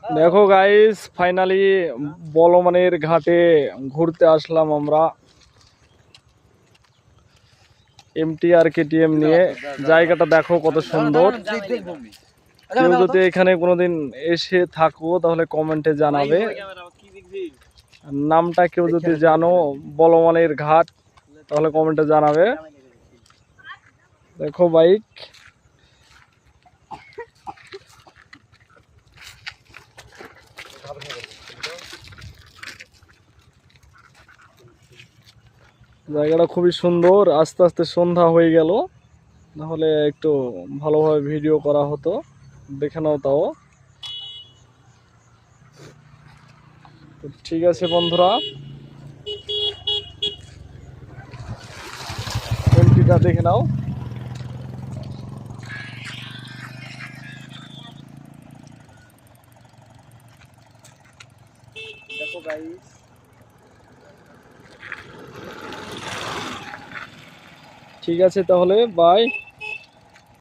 দেখো guys, finally বলমানের ঘাটে ঘুরতে আসলাম আমরা এমটিআর কেটিএম নিয়ে। জায়গাটা দেখো কত সুন্দর। কেউ যদি এখানে কোনোদিন এসে থাকো তাহলে কমেন্টে জানাবে। নামটা কেউ যদি জানো বলমানের ঘাট তাহলে কমেন্টে জানাবে। দেখো বাইক, জায়গাটা খুবই সুন্দর। আস্তে আস্তে সন্ধ্যা হয়ে গেল, নাহলে একটু ভালোভাবে ভিডিও করা হতো। দেখে নাও তাও। তো ঠিক আছে বন্ধুরা, এমপিটা দেখে নাও। দেখো গাইস, ঠিক আছে তাহলে বাই।